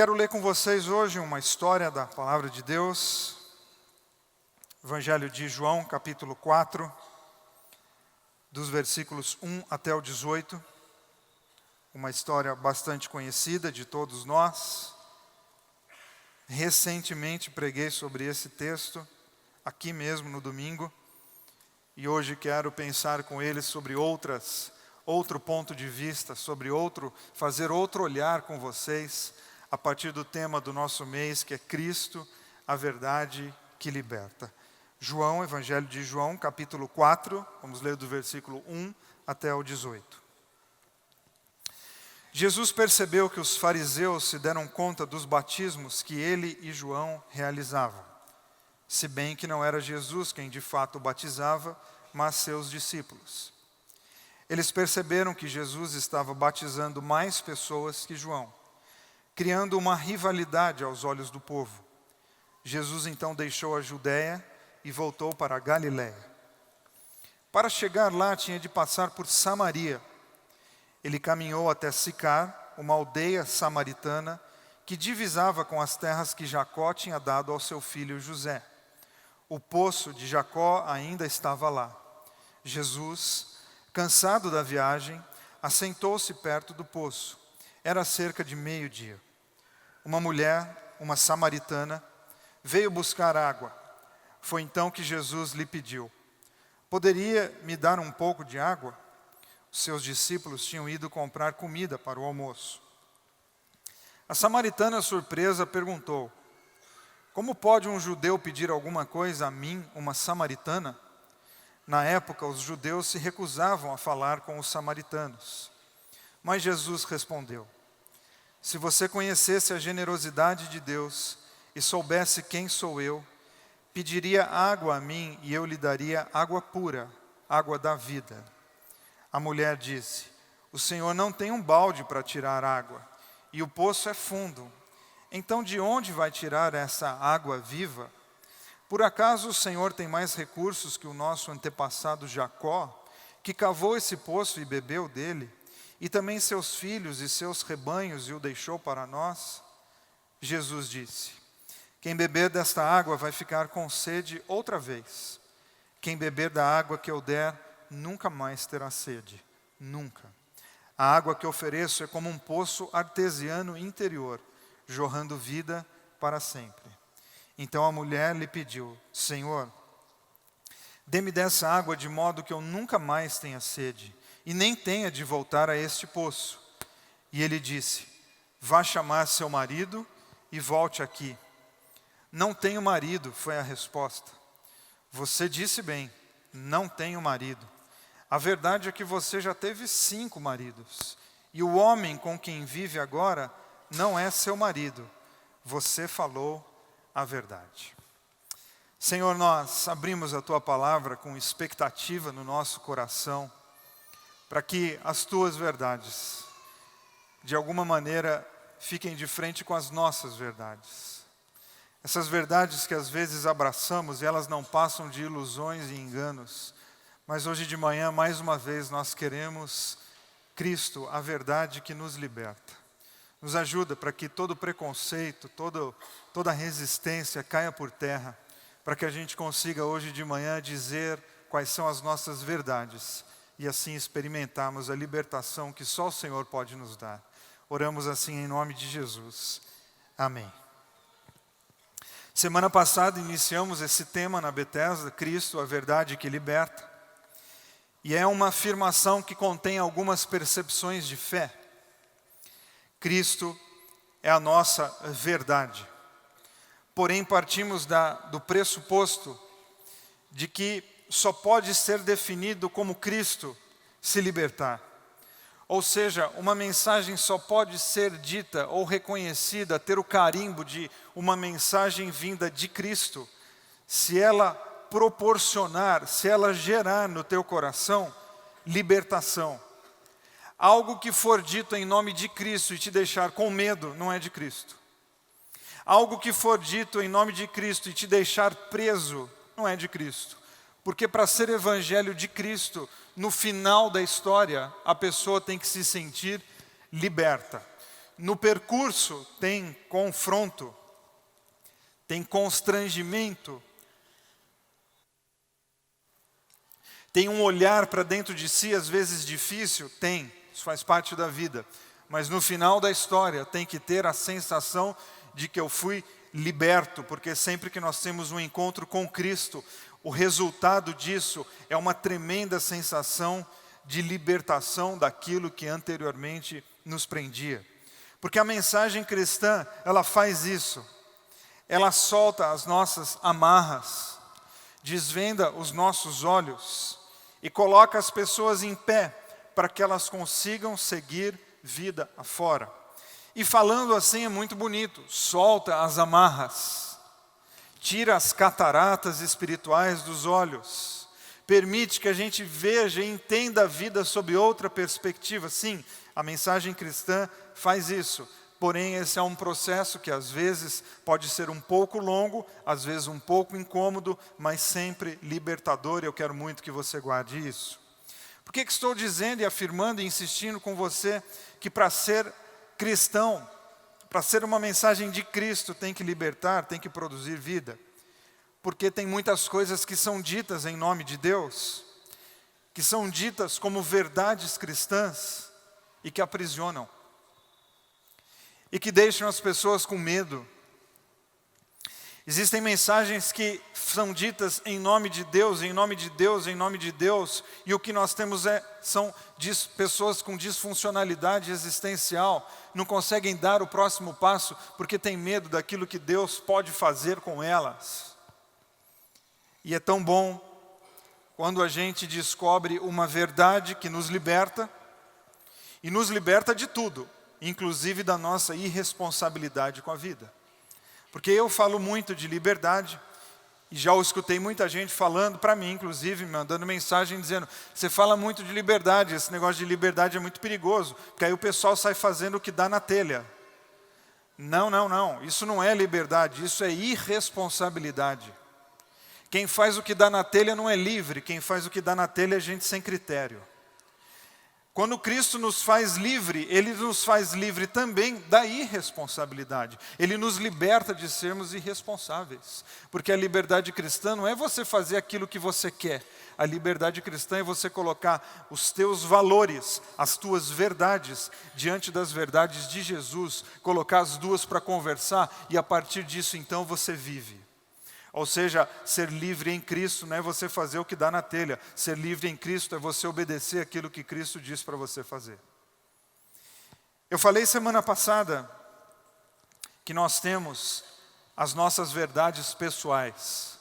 quero ler com vocês hoje uma história da Palavra de Deus, Evangelho de João, capítulo 4, dos versículos 1 até o 18. Uma história bastante conhecida de todos nós. Recentemente preguei sobre esse texto, aqui mesmo no domingo, e hoje quero pensar com eles sobre outro ponto de vista, fazer outro olhar com vocês, a partir do tema do nosso mês, que é Cristo, a verdade que liberta. João, Evangelho de João, capítulo 4, vamos ler do versículo 1 até o 18. Jesus percebeu que os fariseus se deram conta dos batismos que ele e João realizavam, se bem que não era Jesus quem de fato batizava, mas seus discípulos. Eles perceberam que Jesus estava batizando mais pessoas que João, criando uma rivalidade aos olhos do povo. Jesus então deixou a Judéia e voltou para a Galiléia. Para chegar lá tinha de passar por Samaria. Ele caminhou até Sicar, uma aldeia samaritana que divisava com as terras que Jacó tinha dado ao seu filho José. O poço de Jacó ainda estava lá. Jesus, cansado da viagem, assentou-se perto do poço. Era cerca de meio-dia. Uma mulher, uma samaritana, veio buscar água. Foi então que Jesus lhe pediu: poderia me dar um pouco de água? Os seus discípulos tinham ido comprar comida para o almoço. A samaritana, surpresa, perguntou: como pode um judeu pedir alguma coisa a mim, uma samaritana? Na época, os judeus se recusavam a falar com os samaritanos. Mas Jesus respondeu: se você conhecesse a generosidade de Deus e soubesse quem sou eu, pediria água a mim e eu lhe daria água pura, água da vida. A mulher disse: o Senhor não tem um balde para tirar água, e o poço é fundo. Então de onde vai tirar essa água viva? Por acaso o Senhor tem mais recursos que o nosso antepassado Jacó, que cavou esse poço e bebeu dele, e também seus filhos e seus rebanhos e o deixou para nós? Jesus disse: quem beber desta água vai ficar com sede outra vez. Quem beber da água que eu der, nunca mais terá sede. Nunca. A água que ofereço é como um poço artesiano interior, jorrando vida para sempre. Então a mulher lhe pediu: Senhor, dê-me dessa água de modo que eu nunca mais tenha sede, e nem tenha de voltar a este poço. E ele disse: vá chamar seu marido e volte aqui. Não tenho marido, foi a resposta. Você disse bem, não tenho marido. A verdade é que você já teve 5 maridos, e o homem com quem vive agora não é seu marido. Você falou a verdade. Senhor, nós abrimos a Tua palavra com expectativa no nosso coração, para que as Tuas verdades, de alguma maneira, fiquem de frente com as nossas verdades. Essas verdades que às vezes abraçamos, e elas não passam de ilusões e enganos, mas hoje de manhã, mais uma vez, nós queremos Cristo, a verdade que nos liberta. Nos ajuda para que todo preconceito, toda resistência caia por terra, para que a gente consiga hoje de manhã dizer quais são as nossas verdades e assim experimentarmos a libertação que só o Senhor pode nos dar. Oramos assim em nome de Jesus. Amém. Semana passada iniciamos esse tema na Bethesda, Cristo, a verdade que liberta. E é uma afirmação que contém algumas percepções de fé. Cristo é a nossa verdade. Porém, partimos do pressuposto de que só pode ser definido como Cristo se libertar. Ou seja, uma mensagem só pode ser dita ou reconhecida, ter o carimbo de uma mensagem vinda de Cristo, se ela proporcionar, se ela gerar no teu coração libertação. Algo que for dito em nome de Cristo e te deixar com medo, não é de Cristo. Algo que for dito em nome de Cristo e te deixar preso, não é de Cristo. Porque para ser evangelho de Cristo, no final da história, a pessoa tem que se sentir liberta. no percurso tem confronto, tem constrangimento, tem um olhar para dentro de si, às vezes difícil? Tem, isso faz parte da vida. Mas no final da história tem que ter a sensação de que eu fui liberto, porque sempre que nós temos um encontro com Cristo, o resultado disso é uma tremenda sensação de libertação daquilo que anteriormente nos prendia. Porque a mensagem cristã, ela faz isso. Ela solta as nossas amarras, desvenda os nossos olhos e coloca as pessoas em pé para que elas consigam seguir vida afora. E falando assim é muito bonito, solta as amarras, tira as cataratas espirituais dos olhos, permite que a gente veja e entenda a vida sob outra perspectiva. Sim, a mensagem cristã faz isso, porém esse é um processo que às vezes pode ser um pouco longo, às vezes um pouco incômodo, mas sempre libertador, e eu quero muito que você guarde isso. Por que estou dizendo e afirmando e insistindo com você que para ser cristão, para ser uma mensagem de Cristo, tem que libertar, tem que produzir vida? Porque tem muitas coisas que são ditas em nome de Deus, que são ditas como verdades cristãs e que aprisionam, e que deixam as pessoas com medo. Existem mensagens que são ditas em nome de Deus, em nome de Deus, em nome de Deus, e o que nós temos são pessoas com disfuncionalidade existencial, não conseguem dar o próximo passo porque tem medo daquilo que Deus pode fazer com elas. E é tão bom quando a gente descobre uma verdade que nos liberta, e nos liberta de tudo, inclusive da nossa irresponsabilidade com a vida. Porque eu falo muito de liberdade, e já escutei muita gente falando para mim, inclusive, me mandando mensagem dizendo: você fala muito de liberdade, esse negócio de liberdade é muito perigoso, porque aí o pessoal sai fazendo o que dá na telha. Não, isso não é liberdade, isso é irresponsabilidade. Quem faz o que dá na telha não é livre, quem faz o que dá na telha é gente sem critério. Quando Cristo nos faz livre, Ele nos faz livre também da irresponsabilidade. Ele nos liberta de sermos irresponsáveis. Porque a liberdade cristã não é você fazer aquilo que você quer. A liberdade cristã é você colocar os teus valores, as tuas verdades, diante das verdades de Jesus, colocar as duas para conversar e a partir disso então você vive. Ou seja, ser livre em Cristo não é você fazer o que dá na telha. Ser livre em Cristo é você obedecer aquilo que Cristo diz para você fazer. Eu falei semana passada que nós temos as nossas verdades pessoais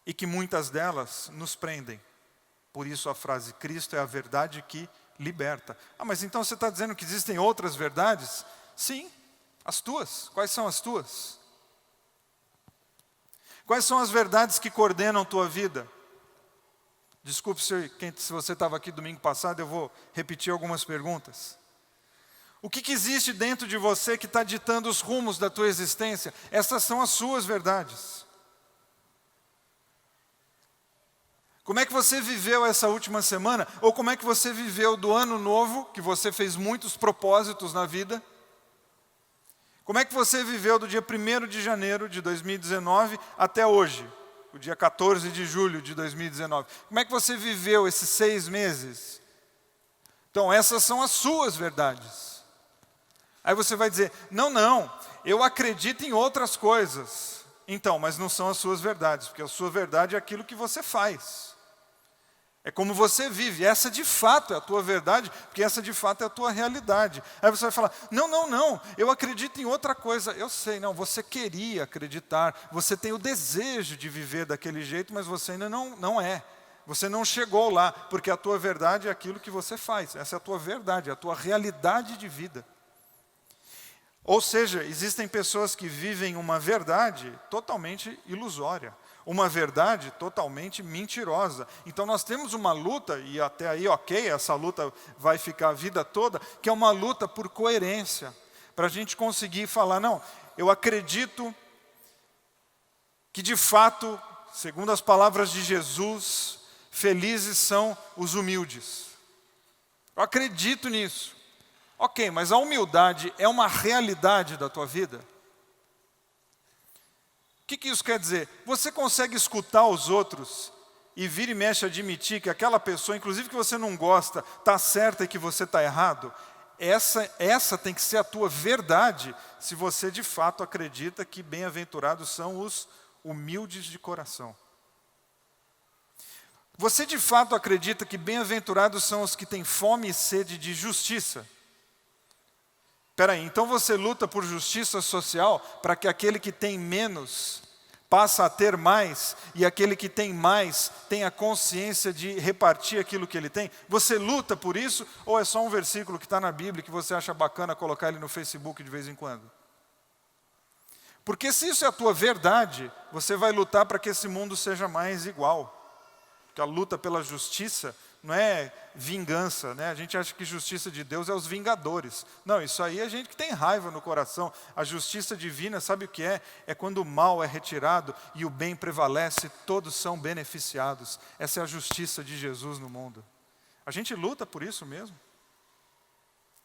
e que muitas delas nos prendem. Por isso a frase, Cristo é a verdade que liberta. Ah, mas então você está dizendo que existem outras verdades? Sim, as tuas. Quais são as tuas? Quais são as verdades que coordenam tua vida? Desculpe se você estava aqui domingo passado, eu vou repetir algumas perguntas. O que existe dentro de você que está ditando os rumos da tua existência? Essas são as suas verdades. Como é que você viveu essa última semana? Ou como é que você viveu do ano novo, que você fez muitos propósitos na vida? Como é que você viveu do dia 1º de janeiro de 2019 até hoje, o dia 14 de julho de 2019? Como é que você viveu esses 6 meses? Então, essas são as suas verdades. Aí você vai dizer, não, eu acredito em outras coisas. Então, mas não são as suas verdades, porque a sua verdade é aquilo que você faz. É como você vive, essa de fato é a tua verdade, porque essa de fato é a tua realidade. Aí você vai falar, não, eu acredito em outra coisa. Eu sei, não, você queria acreditar, você tem o desejo de viver daquele jeito, mas você ainda não é. Você não chegou lá, porque a tua verdade é aquilo que você faz. Essa é a tua verdade, é a tua realidade de vida. Ou seja, existem pessoas que vivem uma verdade totalmente ilusória. Uma verdade totalmente mentirosa. Então nós temos uma luta, e até aí ok, essa luta vai ficar a vida toda, que é uma luta por coerência. Para a gente conseguir falar, não, eu acredito que de fato, segundo as palavras de Jesus, felizes são os humildes. Eu acredito nisso. Ok, mas a humildade é uma realidade da tua vida? O que isso quer dizer? Você consegue escutar os outros e vira e mexe admitir que aquela pessoa, inclusive que você não gosta, está certa e que você está errado? Essa tem que ser a tua verdade, se você de fato acredita que bem-aventurados são os humildes de coração. Você de fato acredita que bem-aventurados são os que têm fome e sede de justiça? Espera aí, então você luta por justiça social para que aquele que tem menos passa a ter mais e aquele que tem mais tenha consciência de repartir aquilo que ele tem? Você luta por isso ou é só um versículo que está na Bíblia que você acha bacana colocar ele no Facebook de vez em quando? Porque se isso é a tua verdade, você vai lutar para que esse mundo seja mais igual. Porque a luta pela justiça não é vingança, né? A gente acha que justiça de Deus é os vingadores. Não, isso aí é gente que tem raiva no coração. A justiça divina, sabe o que é? É quando o mal é retirado e o bem prevalece, todos são beneficiados. Essa é a justiça de Jesus no mundo. A gente luta por isso mesmo.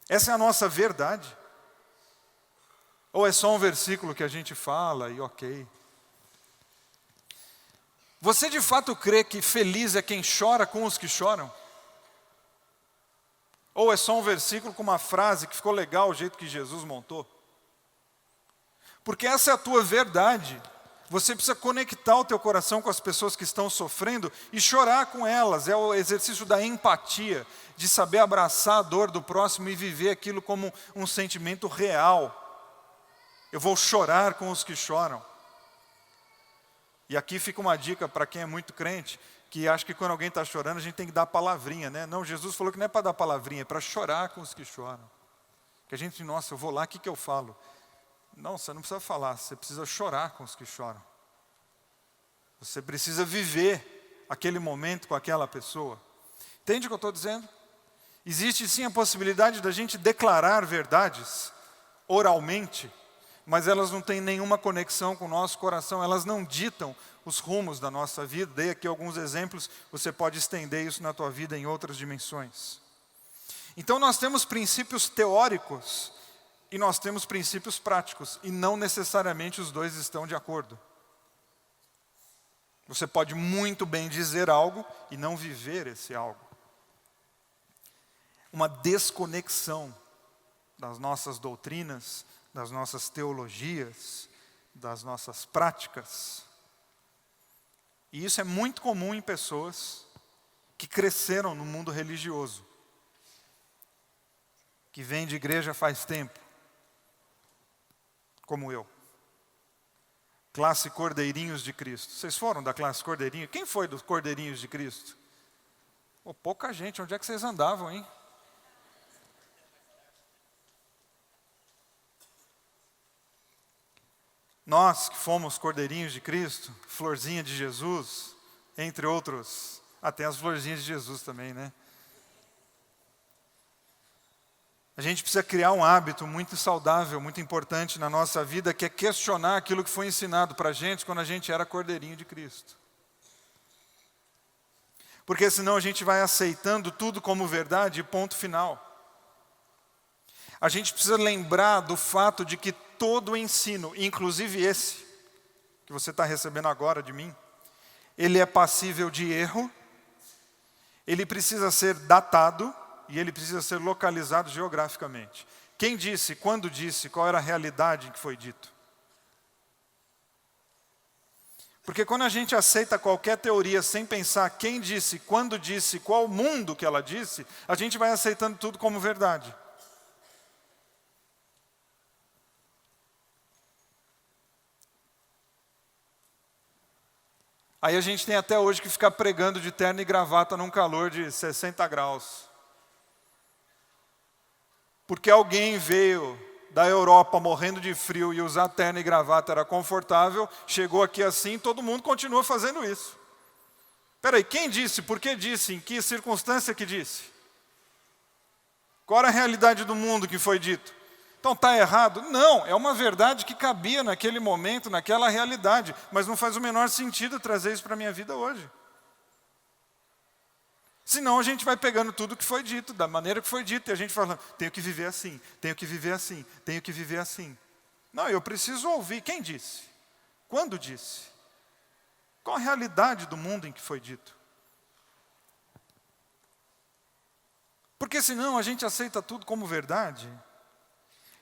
Essa é a nossa verdade. Ou é só um versículo que a gente fala e ok. Você de fato crê que feliz é quem chora com os que choram? Ou é só um versículo com uma frase que ficou legal o jeito que Jesus montou? Porque essa é a tua verdade. Você precisa conectar o teu coração com as pessoas que estão sofrendo e chorar com elas. É o exercício da empatia, de saber abraçar a dor do próximo e viver aquilo como um sentimento real. Eu vou chorar com os que choram. E aqui fica uma dica para quem é muito crente, que acha que quando alguém está chorando, a gente tem que dar palavrinha, né? Não, Jesus falou que não é para dar palavrinha, é para chorar com os que choram. Que a gente, nossa, eu vou lá, o que eu falo? Não, você não precisa falar, você precisa chorar com os que choram. Você precisa viver aquele momento com aquela pessoa. Entende o que eu estou dizendo? Existe sim a possibilidade da gente declarar verdades oralmente, mas elas não têm nenhuma conexão com o nosso coração, elas não ditam os rumos da nossa vida. Dei aqui alguns exemplos, você pode estender isso na tua vida em outras dimensões. Então nós temos princípios teóricos e nós temos princípios práticos, e não necessariamente os dois estão de acordo. Você pode muito bem dizer algo e não viver esse algo. Uma desconexão das nossas doutrinas, das nossas teologias, das nossas práticas. E isso é muito comum em pessoas que cresceram no mundo religioso, que vêm de igreja faz tempo, como eu. Classe Cordeirinhos de Cristo. Vocês foram da classe Cordeirinho? Quem foi dos Cordeirinhos de Cristo? Oh, pouca gente, onde é que vocês andavam, hein? Nós que fomos Cordeirinhos de Cristo, Florzinha de Jesus, entre outros, até as Florzinhas de Jesus também, né? A gente precisa criar um hábito muito saudável, muito importante na nossa vida, que é questionar aquilo que foi ensinado para a gente quando a gente era Cordeirinho de Cristo. Porque senão a gente vai aceitando tudo como verdade e ponto final. A gente precisa lembrar do fato de que todo o ensino, inclusive esse, que você está recebendo agora de mim, ele é passível de erro, ele precisa ser datado e ele precisa ser localizado geograficamente. Quem disse, quando disse, qual era a realidade em que foi dito? Porque quando a gente aceita qualquer teoria sem pensar quem disse, quando disse, qual mundo que ela disse, a gente vai aceitando tudo como verdade. Aí a gente tem até hoje que ficar pregando de terno e gravata num calor de 60 graus. Porque alguém veio da Europa morrendo de frio e usar terno e gravata era confortável, chegou aqui assim, todo mundo continua fazendo isso. Espera aí, quem disse? Por que disse? Em que circunstância que disse? Qual era a realidade do mundo que foi dito? Então está errado? Não, é uma verdade que cabia naquele momento, naquela realidade, mas não faz o menor sentido trazer isso para a minha vida hoje. Senão a gente vai pegando tudo que foi dito, da maneira que foi dito, e a gente fala, tenho que viver assim, tenho que viver assim, tenho que viver assim. Não, eu preciso ouvir. Quem disse? Quando disse? Qual a realidade do mundo em que foi dito? Porque senão a gente aceita tudo como verdade.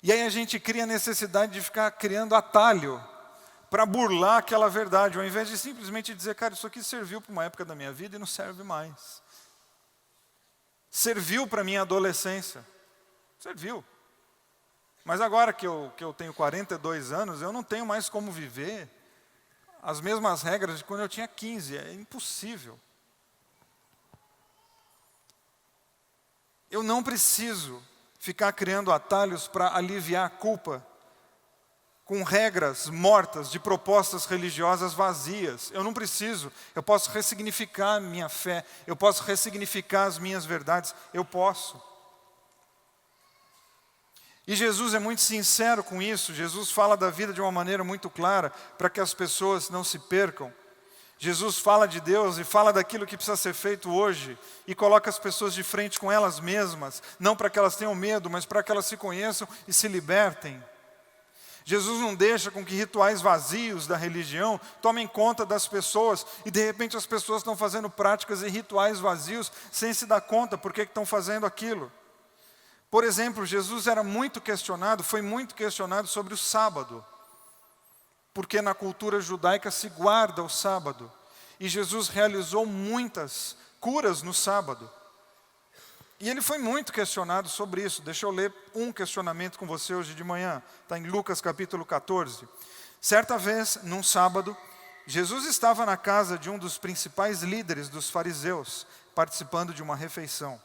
E aí a gente cria a necessidade de ficar criando atalho para burlar aquela verdade, ao invés de simplesmente dizer, cara, isso aqui serviu para uma época da minha vida e não serve mais. Serviu para a minha adolescência. Serviu. Mas agora que eu tenho 42 anos, eu não tenho mais como viver as mesmas regras de quando eu tinha 15. É impossível. Eu não preciso ficar criando atalhos para aliviar a culpa com regras mortas de propostas religiosas vazias. Eu não preciso. Eu posso ressignificar a minha fé. Eu posso ressignificar as minhas verdades. Eu posso. E Jesus é muito sincero com isso. Jesus fala da vida de uma maneira muito clara para que as pessoas não se percam. Jesus fala de Deus e fala daquilo que precisa ser feito hoje e coloca as pessoas de frente com elas mesmas, não para que elas tenham medo, mas para que elas se conheçam e se libertem. Jesus não deixa com que rituais vazios da religião tomem conta das pessoas e de repente as pessoas estão fazendo práticas e rituais vazios sem se dar conta por que estão fazendo aquilo. Por exemplo, Jesus era muito questionado, foi muito questionado sobre o sábado, porque na cultura judaica se guarda o sábado e Jesus realizou muitas curas no sábado. E ele foi muito questionado sobre isso. Deixa eu ler um questionamento com você hoje de manhã. Está em Lucas capítulo 14. Certa vez, num sábado, Jesus estava na casa de um dos principais líderes dos fariseus, participando de uma refeição.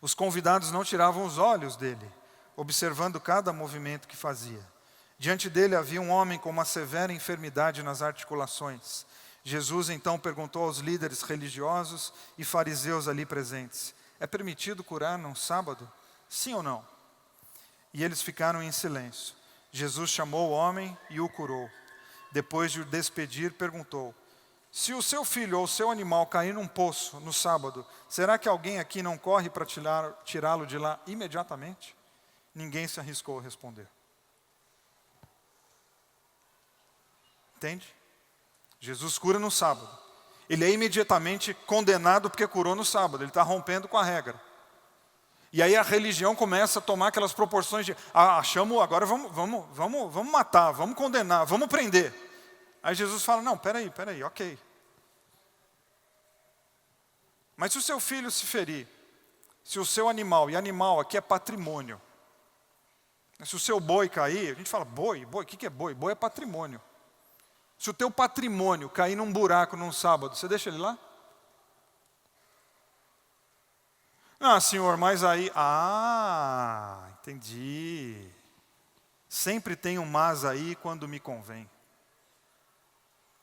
Os convidados não tiravam os olhos dele, observando cada movimento que fazia. Diante dele havia um homem com uma severa enfermidade nas articulações. Jesus então perguntou aos líderes religiosos e fariseus ali presentes: é permitido curar num sábado? Sim ou não? E eles ficaram em silêncio. Jesus chamou o homem e o curou. Depois de o despedir, perguntou: se o seu filho ou o seu animal cair num poço no sábado, será que alguém aqui não corre para tirá-lo de lá imediatamente? Ninguém se arriscou a responder. Entende? Jesus cura no sábado. Ele é imediatamente condenado porque curou no sábado. Ele está rompendo com a regra. E aí a religião começa a tomar aquelas proporções de achamos, agora vamos matar, vamos condenar, vamos prender. Aí Jesus fala, não, peraí, ok. Mas se o seu filho se ferir, se o seu animal, e animal aqui é patrimônio. Se o seu boi cair, a gente fala, boi, o que é boi? Boi é patrimônio. Se o teu patrimônio cair num buraco num sábado, você deixa ele lá? Ah, senhor, mas aí... entendi. Sempre tem um mas aí quando me convém.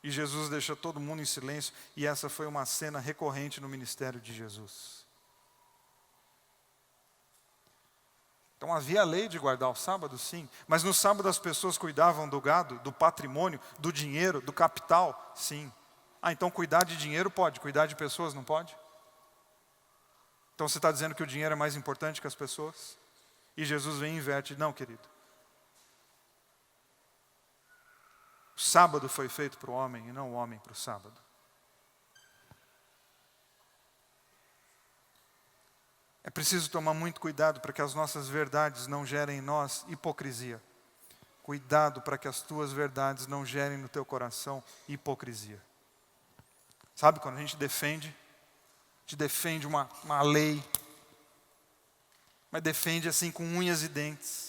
E Jesus deixa todo mundo em silêncio, e essa foi uma cena recorrente no ministério de Jesus. Então havia a lei de guardar o sábado, sim, mas no sábado as pessoas cuidavam do gado, do patrimônio, do dinheiro, do capital, sim. Então cuidar de dinheiro pode, cuidar de pessoas não pode? Então você está dizendo que o dinheiro é mais importante que as pessoas? E Jesus vem e inverte, não, querido. O sábado foi feito para o homem e não o homem para o sábado. É preciso tomar muito cuidado para que as nossas verdades não gerem em nós hipocrisia. Cuidado para que as tuas verdades não gerem no teu coração hipocrisia. Sabe quando a gente defende uma lei, mas defende assim com unhas e dentes.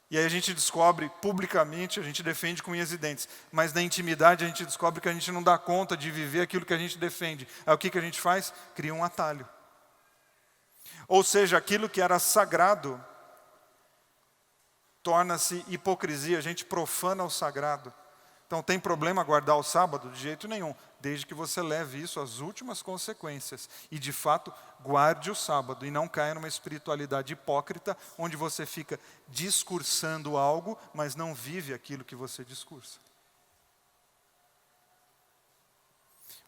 E aí a gente descobre, publicamente, a gente defende com unhas e dentes. Mas na intimidade a gente descobre que a gente não dá conta de viver aquilo que a gente defende. Aí o que a gente faz? Cria um atalho. Ou seja, aquilo que era sagrado torna-se hipocrisia. A gente profana o sagrado. Então tem problema guardar o sábado? De jeito nenhum. Desde que você leve isso às últimas consequências. E de fato, guarde o sábado e não caia numa espiritualidade hipócrita, onde você fica discursando algo, mas não vive aquilo que você discursa.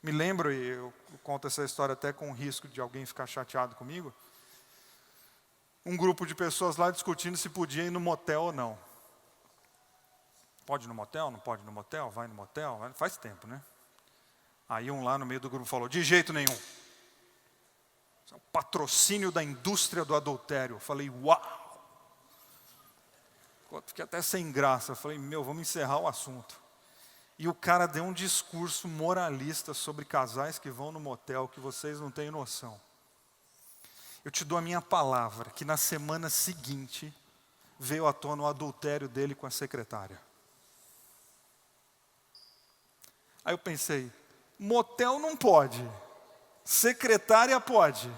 Me lembro, e eu conto essa história até com o risco de alguém ficar chateado comigo, um grupo de pessoas lá discutindo se podia ir no motel ou não. Pode ir no motel? Não pode ir no motel? Vai no motel? Faz tempo, né? Aí um lá no meio do grupo falou, de jeito nenhum. Isso é o patrocínio da indústria do adultério. Eu falei, uau! Fiquei até sem graça. Eu falei, vamos encerrar o assunto. E o cara deu um discurso moralista sobre casais que vão no motel, que vocês não têm noção. Eu te dou a minha palavra, que na semana seguinte veio à tona o adultério dele com a secretária. Aí eu pensei, motel não pode, secretária pode.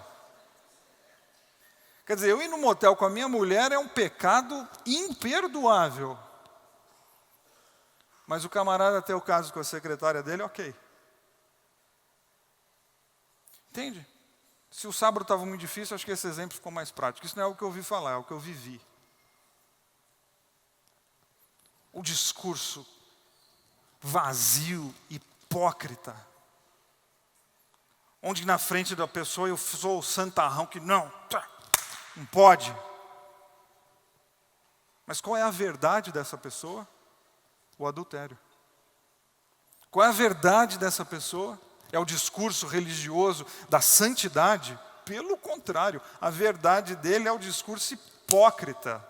Quer dizer, eu ir no motel com a minha mulher é um pecado imperdoável. Mas o camarada tem o caso com a secretária dele, ok. Entende? Se o sábado estava muito difícil, acho que esse exemplo ficou mais prático. Isso não é o que eu ouvi falar, é o que eu vivi. O discurso vazio, hipócrita, onde na frente da pessoa eu sou o santarrão que não pode. Mas qual é a verdade dessa pessoa? O adultério. Qual é a verdade dessa pessoa? É o discurso religioso da santidade? Pelo contrário, a verdade dele é o discurso hipócrita,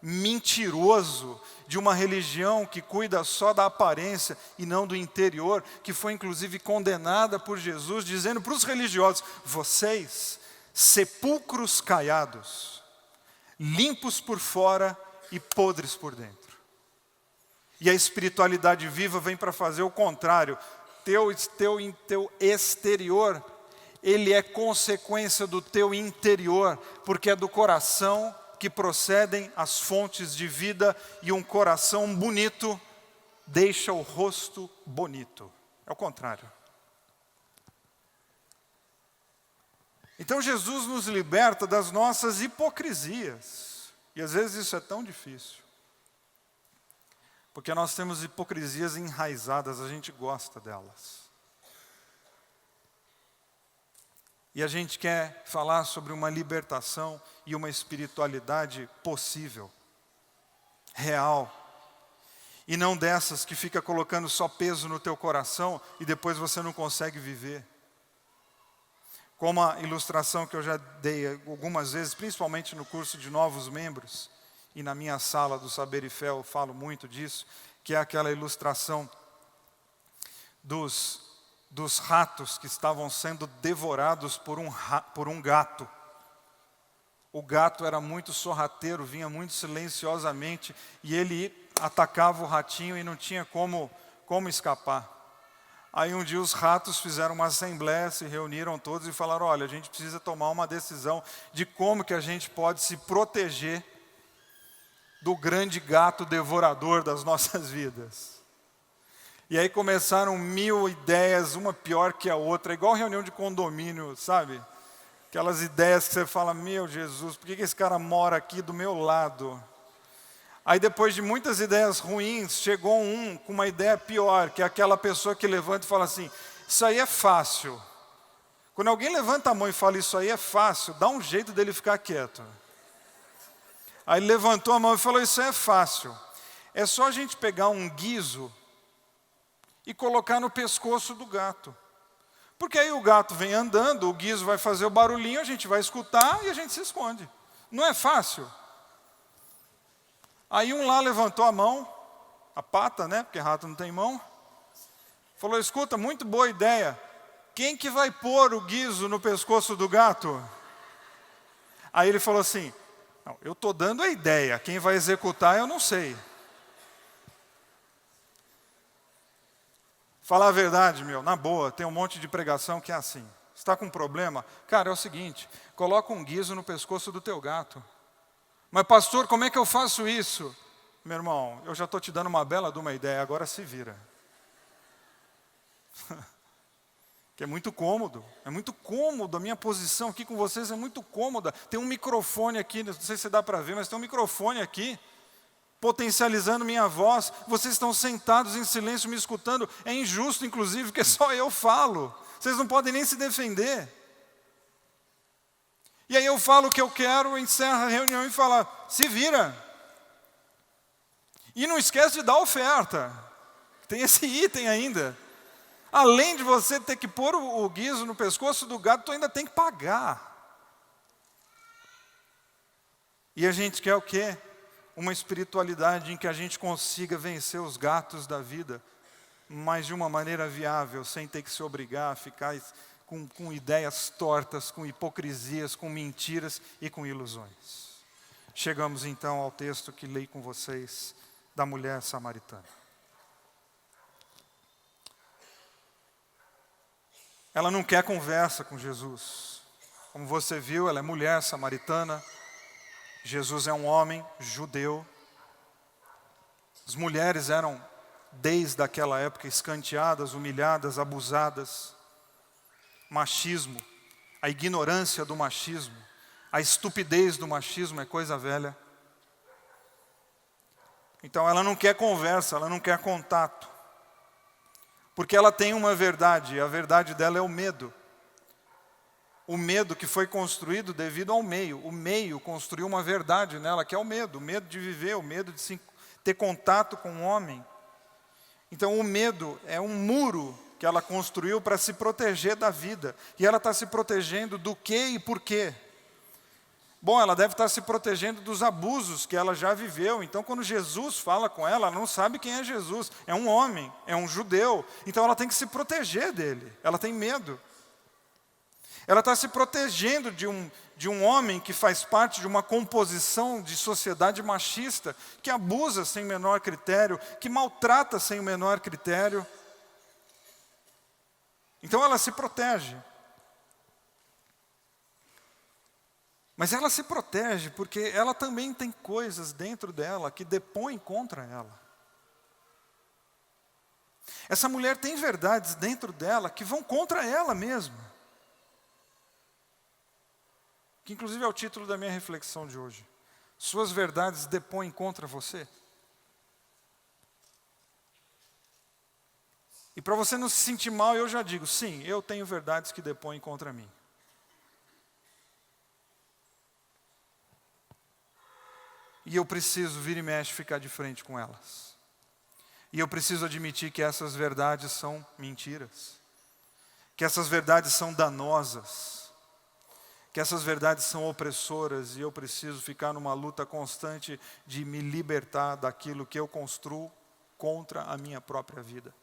mentiroso, de uma religião que cuida só da aparência e não do interior, que foi inclusive condenada por Jesus, dizendo para os religiosos, vocês, sepulcros caiados, limpos por fora e podres por dentro. E a espiritualidade viva vem para fazer o contrário. Teu exterior, ele é consequência do teu interior, porque é do coração que procedem as fontes de vida, e um coração bonito deixa o rosto bonito. É o contrário. Então Jesus nos liberta das nossas hipocrisias. E às vezes isso é tão difícil. Porque nós temos hipocrisias enraizadas, a gente gosta delas. E a gente quer falar sobre uma libertação e uma espiritualidade possível, real. E não dessas que fica colocando só peso no teu coração e depois você não consegue viver. Como a ilustração que eu já dei algumas vezes, principalmente no curso de novos membros, e na minha sala do Saber e Fé eu falo muito disso, que é aquela ilustração dos ratos que estavam sendo devorados por um gato. O gato era muito sorrateiro, vinha muito silenciosamente, e ele atacava o ratinho e não tinha como escapar. Aí um dia os ratos fizeram uma assembleia, se reuniram todos e falaram, olha, a gente precisa tomar uma decisão de como que a gente pode se proteger do grande gato devorador das nossas vidas. E aí começaram 1000 ideias, uma pior que a outra, igual reunião de condomínio, sabe? Aquelas ideias que você fala, meu Jesus, por que esse cara mora aqui do meu lado? Aí depois de muitas ideias ruins, chegou um com uma ideia pior, que é aquela pessoa que levanta e fala assim, isso aí é fácil. Quando alguém levanta a mão e fala, isso aí é fácil, dá um jeito dele ficar quieto. Aí ele levantou a mão e falou, isso aí é fácil. É só a gente pegar um guiso e colocar no pescoço do gato. Porque aí o gato vem andando, o guiso vai fazer o barulhinho, a gente vai escutar e a gente se esconde. Não é fácil? Aí um lá levantou a mão, a pata, né? Porque rato não tem mão. Falou, escuta, muito boa ideia. Quem que vai pôr o guiso no pescoço do gato? Aí ele falou assim, não, eu estou dando a ideia, quem vai executar eu não sei. Falar a verdade, na boa, tem um monte de pregação que é assim. Você está com um problema? Cara, é o seguinte, coloca um guiso no pescoço do teu gato. Mas pastor, como é que eu faço isso? Meu irmão, eu já estou te dando uma bela de uma ideia, agora se vira. Que é muito cômodo, a minha posição aqui com vocês é muito cômoda. Tem um microfone aqui, não sei se dá para ver, mas tem um microfone aqui. potencializando minha voz, vocês estão sentados em silêncio me escutando, é injusto inclusive, porque só eu falo, vocês não podem nem se defender. E aí eu falo o que eu quero, encerro a reunião e falo, se vira. E não esquece de dar oferta, tem esse item ainda. Além de você ter que pôr o guizo no pescoço do gado, tu ainda tem que pagar. E a gente quer o quê? Uma espiritualidade em que a gente consiga vencer os gatos da vida, mas de uma maneira viável, sem ter que se obrigar a ficar com ideias tortas, com hipocrisias, com mentiras e com ilusões. Chegamos então ao texto que li com vocês, da mulher samaritana. Ela não quer conversa com Jesus. Como você viu, ela é mulher samaritana. Jesus é um homem judeu. As mulheres eram, desde aquela época, escanteadas, humilhadas, abusadas. Machismo, a ignorância do machismo, a estupidez do machismo é coisa velha. Então ela não quer conversa, ela não quer contato. Porque ela tem uma verdade, e a verdade dela é o medo. O medo que foi construído devido ao meio. O meio construiu uma verdade nela, que é o medo de viver, o medo de ter contato com o homem. Então o medo é um muro que ela construiu para se proteger da vida. E ela está se protegendo do quê e por quê? Bom, ela deve estar se protegendo dos abusos que ela já viveu. Então quando Jesus fala com ela não sabe quem é Jesus. É um homem, é um judeu. Então ela tem que se proteger dele. Ela tem medo. Ela está se protegendo de um homem que faz parte de uma composição de sociedade machista, que abusa sem menor critério, que maltrata sem o menor critério. Então ela se protege. Mas ela se protege porque ela também tem coisas dentro dela que depõem contra ela. Essa mulher tem verdades dentro dela que vão contra ela mesma. Que inclusive é o título da minha reflexão de hoje. Suas verdades depõem contra você? E para você não se sentir mal, eu já digo, sim, eu tenho verdades que depõem contra mim. E eu preciso, vira e mexe, ficar de frente com elas. E eu preciso admitir que essas verdades são mentiras. Que essas verdades são danosas. Que essas verdades são opressoras e eu preciso ficar numa luta constante de me libertar daquilo que eu construo contra a minha própria vida.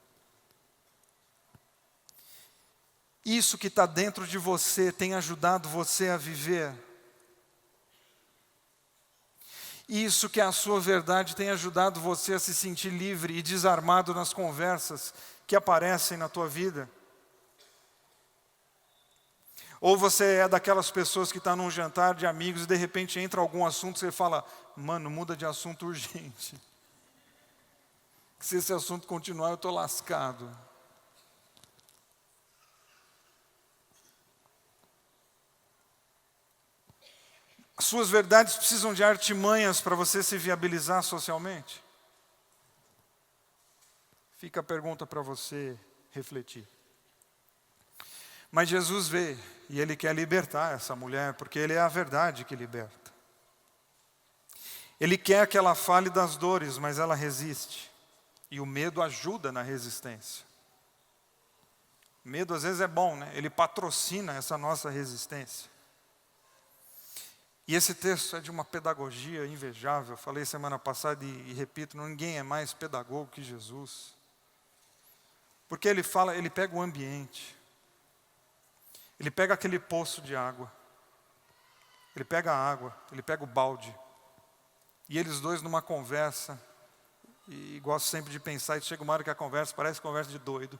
Isso que está dentro de você tem ajudado você a viver. Isso que é a sua verdade tem ajudado você a se sentir livre e desarmado nas conversas que aparecem na tua vida. Ou você é daquelas pessoas que está num jantar de amigos e de repente entra algum assunto e você fala, mano, muda de assunto urgente. Se esse assunto continuar, eu estou lascado. As suas verdades precisam de artimanhas para você se viabilizar socialmente? Fica a pergunta para você refletir. Mas Jesus veio e Ele quer libertar essa mulher, porque Ele é a verdade que liberta. Ele quer que ela fale das dores, mas ela resiste. E o medo ajuda na resistência. O medo às vezes é bom, né? Ele patrocina essa nossa resistência. E esse texto é de uma pedagogia invejável. Falei semana passada e repito, ninguém é mais pedagogo que Jesus. Porque ele fala, ele pega o ambiente. Ele pega aquele poço de água. Ele pega a água, ele pega o balde. E eles dois numa conversa. E gosto sempre de pensar, e chega uma hora que a conversa parece conversa de doido.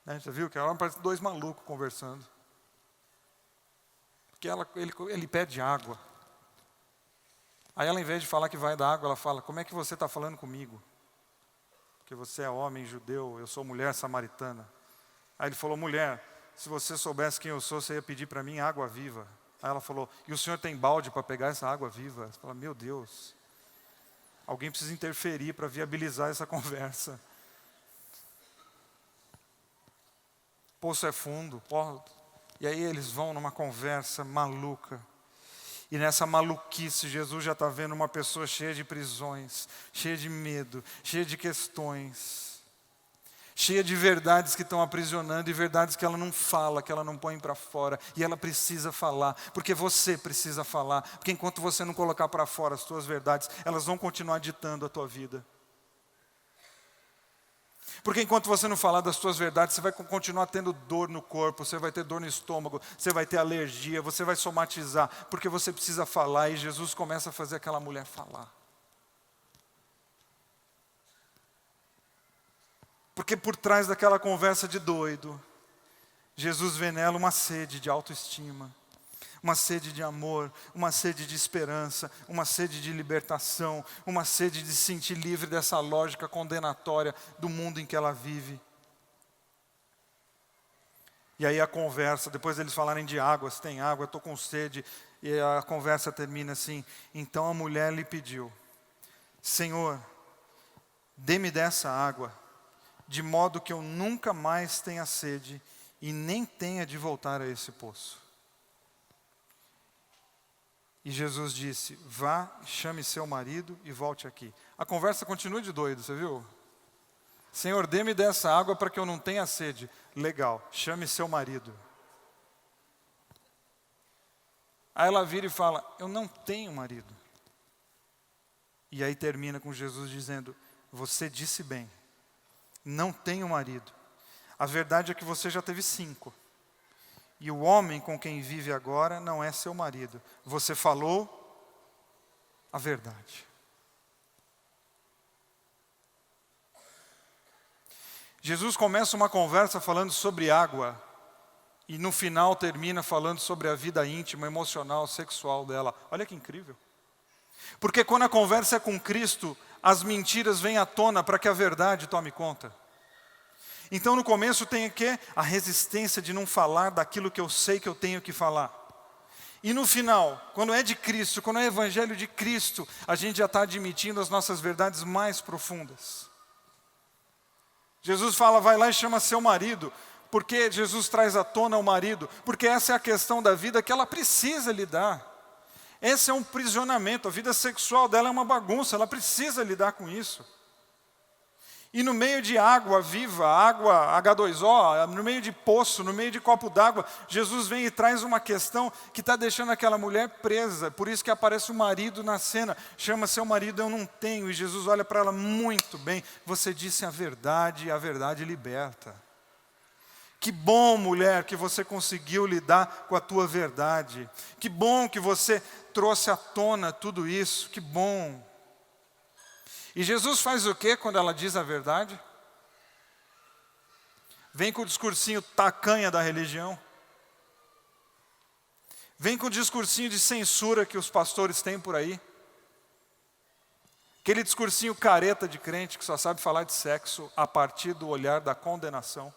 Né? Já viu que a hora parece dois malucos conversando. Porque ele pede água. Aí ela, em vez de falar que vai dar água, ela fala, como é que você está falando comigo? Porque você é homem judeu, eu sou mulher samaritana. Aí ele falou, mulher, se você soubesse quem eu sou, você ia pedir para mim água viva. Aí ela falou, e o senhor tem balde para pegar essa água viva? Você fala, meu Deus. Alguém precisa interferir para viabilizar essa conversa. Poço é fundo. E aí eles vão numa conversa maluca. E nessa maluquice, Jesus já está vendo uma pessoa cheia de prisões, cheia de medo, cheia de questões, cheia de verdades que estão aprisionando e verdades que ela não fala, que ela não põe para fora. E ela precisa falar, porque você precisa falar. Porque enquanto você não colocar para fora as tuas verdades, elas vão continuar ditando a tua vida. Porque enquanto você não falar das suas verdades, você vai continuar tendo dor no corpo, você vai ter dor no estômago, você vai ter alergia, você vai somatizar, porque você precisa falar, e Jesus começa a fazer aquela mulher falar. Porque por trás daquela conversa de doido, Jesus vê nela uma sede de autoestima, uma sede de amor, uma sede de esperança, uma sede de libertação, uma sede de se sentir livre dessa lógica condenatória do mundo em que ela vive. E aí a conversa, depois eles falarem de água, se tem água, estou com sede, e a conversa termina assim: então a mulher lhe pediu, Senhor, dê-me dessa água, de modo que eu nunca mais tenha sede e nem tenha de voltar a esse poço. E Jesus disse, vá, chame seu marido e volte aqui. A conversa continua de doido, você viu? Senhor, dê-me dessa água para que eu não tenha sede. Legal, chame seu marido. Aí ela vira e fala, eu não tenho marido. E aí termina com Jesus dizendo, você disse bem, não tenho marido. A verdade é que você já teve 5. E o homem com quem vive agora não é seu marido. Você falou a verdade. Jesus começa uma conversa falando sobre água. E no final termina falando sobre a vida íntima, emocional, sexual dela. Olha que incrível. Porque quando a conversa é com Cristo, as mentiras vêm à tona para que a verdade tome conta. Então no começo tem o quê? A resistência de não falar daquilo que eu sei que eu tenho que falar. E no final, quando é de Cristo, quando é evangelho de Cristo, a gente já está admitindo as nossas verdades mais profundas. Jesus fala, vai lá e chama seu marido. Por que Jesus traz à tona o marido? Porque essa é a questão da vida que ela precisa lidar. Esse é um prisionamento, a vida sexual dela é uma bagunça, ela precisa lidar com isso. E no meio de água viva, água H2O, no meio de poço, no meio de copo d'água, Jesus vem e traz uma questão que está deixando aquela mulher presa. Por isso que aparece o marido na cena. Chama seu marido, eu não tenho. E Jesus olha para ela, muito bem, você disse a verdade e a verdade liberta. Que bom, mulher, que você conseguiu lidar com a tua verdade. Que bom que você trouxe à tona tudo isso, que bom. E Jesus faz o quê quando ela diz a verdade? Vem com o discursinho tacanha da religião. Vem com o discursinho de censura que os pastores têm por aí. Aquele discursinho careta de crente que só sabe falar de sexo a partir do olhar da condenação.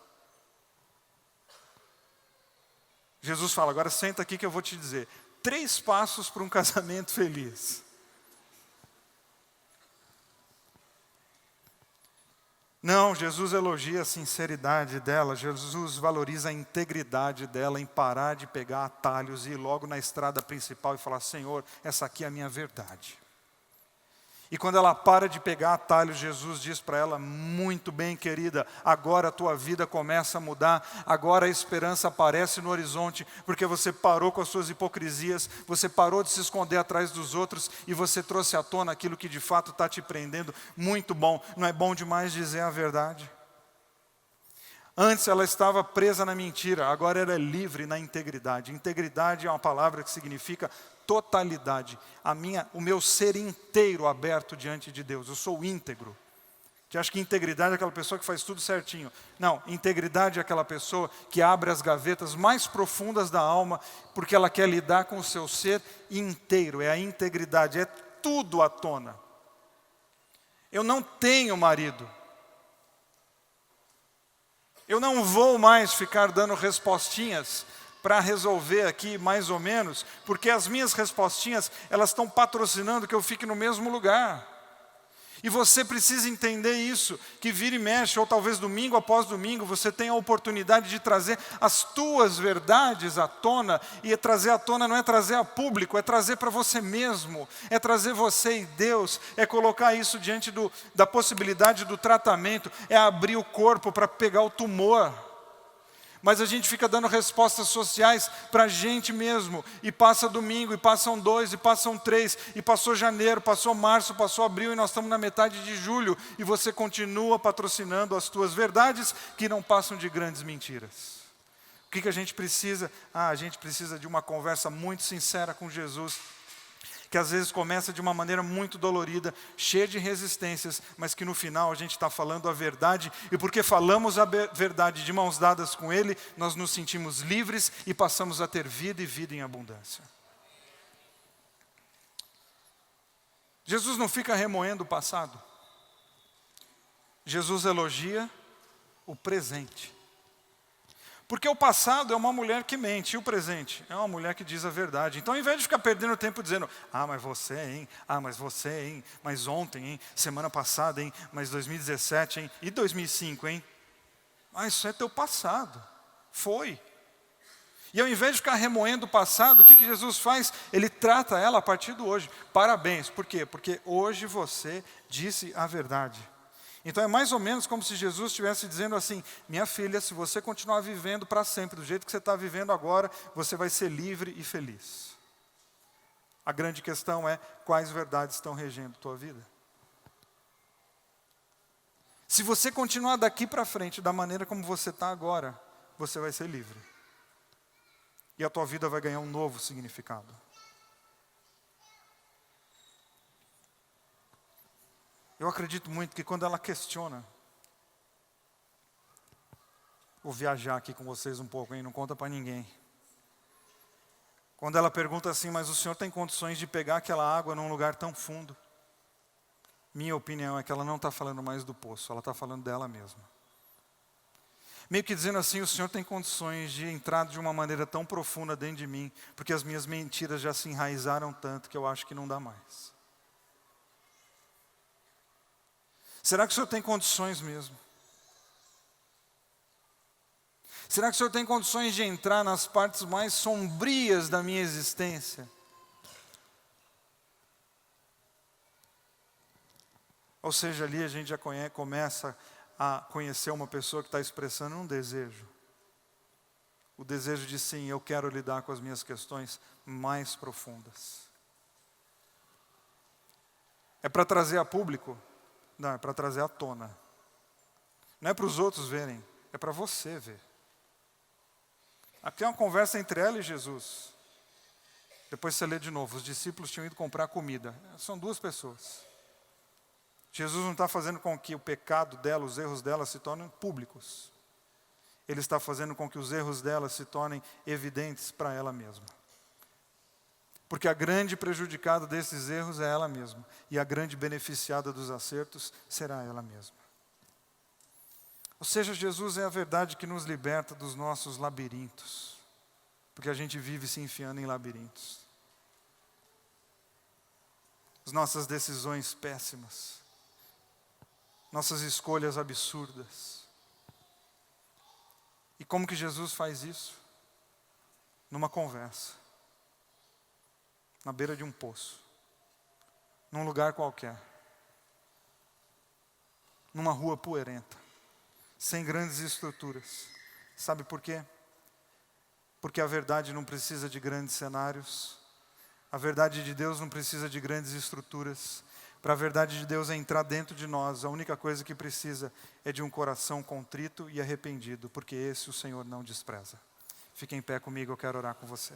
Jesus fala, agora senta aqui que eu vou te dizer. 3 passos para um casamento feliz. Não, Jesus elogia a sinceridade dela, Jesus valoriza a integridade dela em parar de pegar atalhos e ir logo na estrada principal e falar, Senhor, essa aqui é a minha verdade. E quando ela para de pegar atalhos, Jesus diz para ela, muito bem, querida, agora a tua vida começa a mudar, agora a esperança aparece no horizonte, porque você parou com as suas hipocrisias, você parou de se esconder atrás dos outros e você trouxe à tona aquilo que de fato está te prendendo. Muito bom, não é bom demais dizer a verdade? Antes ela estava presa na mentira, agora ela é livre na integridade. Integridade é uma palavra que significa totalidade. O meu ser inteiro aberto diante de Deus. Eu sou íntegro. Você acha que integridade é aquela pessoa que faz tudo certinho? Não, integridade é aquela pessoa que abre as gavetas mais profundas da alma, porque ela quer lidar com o seu ser inteiro. É a integridade, é tudo à tona. Eu não tenho marido. Eu não vou mais ficar dando respostinhas para resolver aqui mais ou menos, porque as minhas respostinhas, elas estão patrocinando que eu fique no mesmo lugar. E você precisa entender isso, que vira e mexe, ou talvez domingo após domingo, você tem a oportunidade de trazer as tuas verdades à tona, e trazer à tona não é trazer a público, é trazer para você mesmo, é trazer você e Deus, é colocar isso diante da possibilidade do tratamento, é abrir o corpo para pegar o tumor. Mas a gente fica dando respostas sociais para a gente mesmo, e passa domingo, e passam 2, e passam 3, e passou janeiro, passou março, passou abril, e nós estamos na metade de julho, e você continua patrocinando as tuas verdades, que não passam de grandes mentiras. O que a gente precisa? A gente precisa de uma conversa muito sincera com Jesus, que às vezes começa de uma maneira muito dolorida, cheia de resistências, mas que no final a gente está falando a verdade, e porque falamos a verdade de mãos dadas com Ele, nós nos sentimos livres e passamos a ter vida e vida em abundância. Jesus não fica remoendo o passado. Jesus elogia o presente. Porque o passado é uma mulher que mente, e o presente é uma mulher que diz a verdade. Então, ao invés de ficar perdendo tempo dizendo, mas você, hein? Mas você, hein? Mas ontem, hein? Semana passada, hein? Mas 2017, hein? E 2005, hein? Isso é teu passado. Foi. E ao invés de ficar remoendo o passado, o que Jesus faz? Ele trata ela a partir do hoje. Parabéns. Por quê? Porque hoje você disse a verdade. Então é mais ou menos como se Jesus estivesse dizendo assim, minha filha, se você continuar vivendo para sempre, do jeito que você está vivendo agora, você vai ser livre e feliz. A grande questão é, quais verdades estão regendo a tua vida? Se você continuar daqui para frente, da maneira como você está agora, você vai ser livre. E a tua vida vai ganhar um novo significado. Eu acredito muito que quando ela questiona, vou viajar aqui com vocês um pouco, hein? Não conta para ninguém. Quando ela pergunta assim, mas o senhor tem condições de pegar aquela água num lugar tão fundo? Minha opinião é que ela não está falando mais do poço, ela está falando dela mesma. Meio que dizendo assim, o senhor tem condições de entrar de uma maneira tão profunda dentro de mim, porque as minhas mentiras já se enraizaram tanto que eu acho que não dá mais. Será que o senhor tem condições mesmo? Será que o senhor tem condições de entrar nas partes mais sombrias da minha existência? Ou seja, ali a gente já começa a conhecer uma pessoa que está expressando um desejo. O desejo de sim, eu quero lidar com as minhas questões mais profundas. É para trazer a público? Não, é para trazer à tona. Não é para os outros verem, é para você ver. Aqui é uma conversa entre ela e Jesus. Depois você lê de novo, os discípulos tinham ido comprar comida. São duas pessoas. Jesus não está fazendo com que o pecado dela, os erros dela se tornem públicos. Ele está fazendo com que os erros dela se tornem evidentes para ela mesma. Porque a grande prejudicada desses erros é ela mesma. E a grande beneficiada dos acertos será ela mesma. Ou seja, Jesus é a verdade que nos liberta dos nossos labirintos. Porque a gente vive se enfiando em labirintos. As nossas decisões péssimas. Nossas escolhas absurdas. E como que Jesus faz isso? Numa conversa. Na beira de um poço. Num lugar qualquer. Numa rua poeirenta. Sem grandes estruturas. Sabe por quê? Porque a verdade não precisa de grandes cenários. A verdade de Deus não precisa de grandes estruturas. Para a verdade de Deus entrar dentro de nós, a única coisa que precisa é de um coração contrito e arrependido, porque esse o Senhor não despreza. Fique em pé comigo, eu quero orar com você.